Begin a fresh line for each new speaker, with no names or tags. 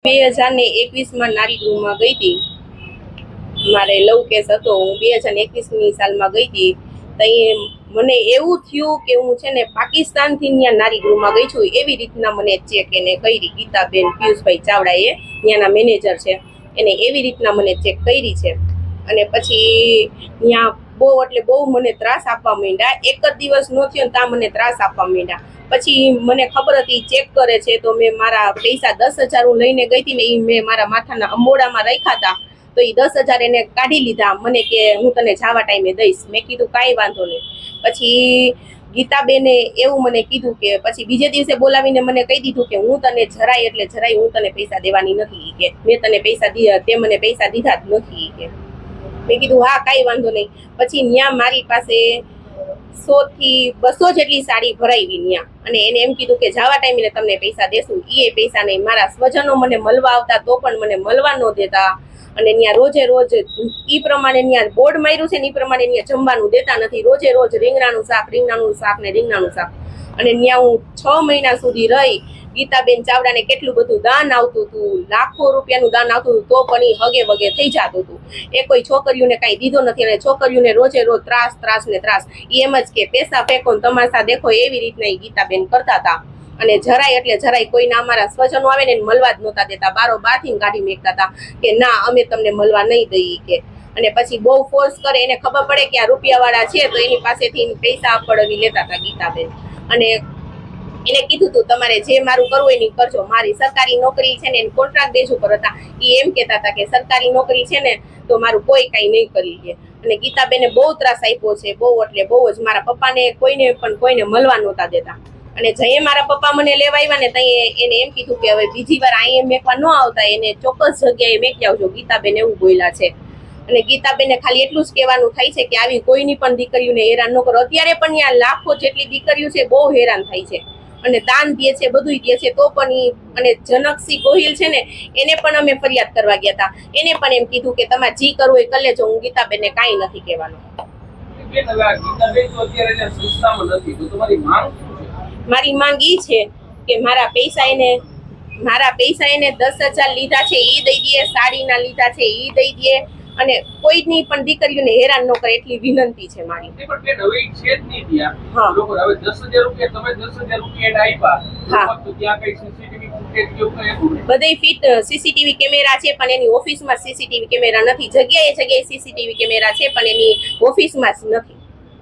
2021 નારી ગૃહમાં ગઈ હતી. મારે લવ કેસ હતો. હું 2021ની સાલમાં ગઈ હતી. ત્યાં મને એવું થયું કે હું છે ને પાકિસ્તાનથી ત્યાં નારી ગૃહમાં ગઈ છું એવી રીતના મને ચેક એને કરી. ગીતાબેન પિયુષભાઈ ચાવડા ત્યાંના મેનેજર છે, એને એવી રીતના મને ચેક કરી છે. અને પછી ત્યાં બહુ મને ત્રાસ આપવા માંડ્યા. એક જ દિવસ નો થયો ને ત્યાં મને ત્રાસ આપવા માંડ્યા. પછી મને ખબર હતી ચેક કરે છે, તો મેં મારા પૈસા 10,000 હું લઈને ગઈ હતી ને એ મેં મારા માથાના અંબોડામાં રાખ્યા હતા. તો એ 10,000 એને કાઢી લીધા. મને કે હું તને જવા ટાઈમે દઈશ. મેં કીધું કાંઈ વાંધો નહીં. પછી ગીતાબેને એવું મને કીધું કે પછી બીજે દિવસે બોલાવીને મને કહી દીધું કે હું તને જરાય હું તને પૈસા દેવાની નથી, કે મેં તને પૈસા દીધા, તે મને પૈસા દીધા જ નથી કે. મેં કીધું હા કાંઈ વાંધો નહીં. પછી ત્યાં મારી પાસે 100 થી 200 જેટલી સાડી ભરાવી ત્યાં, અને એને એમ કીધું કે જવા ટાઈમે તમને પૈસા દેશું. એ પૈસા નહીં. મારા સ્વજનો મને મળવા આવતા તો પણ મને મળવા ન દેતા. અને ત્યાં રોજ ઈ પ્રમાણે ત્યાં બોર્ડ માર્યું છે ને એ પ્રમાણે ત્યાં જમવાનું દેતા નથી. રોજ રીંગણાનું શાક ને રીંગણાનું શાક. અને ત્યાં હું 6 મહિના સુધી રહી. ગીતાબેન ચાવડાને કેટલું બધું દાન આવતું હતું, લાખો રૂપિયાનું દાન આવતું હતું, તો પણ એ હગે વગે થઈ જતું હતું. એ કોઈ છોકરીઓને કાંઈ દીધો નથી. અને છોકરીઓને રોજ ત્રાસ. એ એમ જ કે પૈસા ફેંકો ને તમાશા દેખો, એવી રીતના એ ગીતાબેન કરતા હતા. અને જરાય કોઈના અમારા સ્વજનો આવે ને મળવા જ નહોતા દેતા. બારોબારથી કાઢી મેકતા હતા કે ના અમે તમને મળવા નહીં દઈએ કે. અને પછી બહુ ફોર્સ કરે. એને ખબર પડે કે આ રૂપિયાવાળા છે તો એની પાસેથી પૈસા આપડવી લેતા હતા ગીતાબેન. અને એને કીધું તું તમારે જે મારું કરવું એની કરજો. મારી સરકારી નોકરી છે ને એને કોન્ટ્રાક્ટ બેઝ ઉપર હતા. એ એમ કહેતા હતા કે સરકારી નોકરી છે ને તો મારું કોઈ કાંઈ નહીં કરી લે. અને ગીતાબેને બહુ ત્રાસ આપ્યો છે, બહુ જ. મારા પપ્પાને કોઈને મળવા નહોતા દેતા. અને જઈએ મારા પપ્પા મને લેવા આવ્યા ને ત્યાં એને એમ કીધું કે હવે બીજી વાર અહીંયા મેકવા ન આવતા, એને ચોક્કસ જગ્યાએ મેકી આવજો. ગીતાબેન એવું બોલ્યા છે. અને ગીતાબેનને ખાલી એટલું જ કહેવાનું થાય છે કે આવી કોઈની પણ દીકરીઓને હેરાન ન કરો. અત્યારે પણ ત્યાં લાખો જેટલી દીકરીઓ છે બહુ હેરાન થાય છે. અને દાન દે છે, બધું દે છે, તો પણ અને જનકસિંહ ગોહિલ છે ને એને પણ અમે ફરિયાદ કરવા ગયા હતા. એને પણ એમ કીધું કે તમારે જી કરવું એ કરી લેજો, હું ગીતાબેનને કાંઈ નથી કહેવાનું. મારી માંગ ઈ છે કે મારા પૈસા એને 10,000 લીધા છે એ દઈ દે, સાડીના લીધા છે એ દઈ દે. અને કોઈની પણ દીકરીઓને હેરાન ન કરે એટલી વિનંતી છે મારી. બધે ફિટ સીસીટીવી કેમેરા છે, પણ એની ઓફિસમાં સીસીટીવી કેમેરા નથી. જગ્યાએ સીસીટીવી કેમેરા છે, પણ એની ઓફિસમાં જ નથી.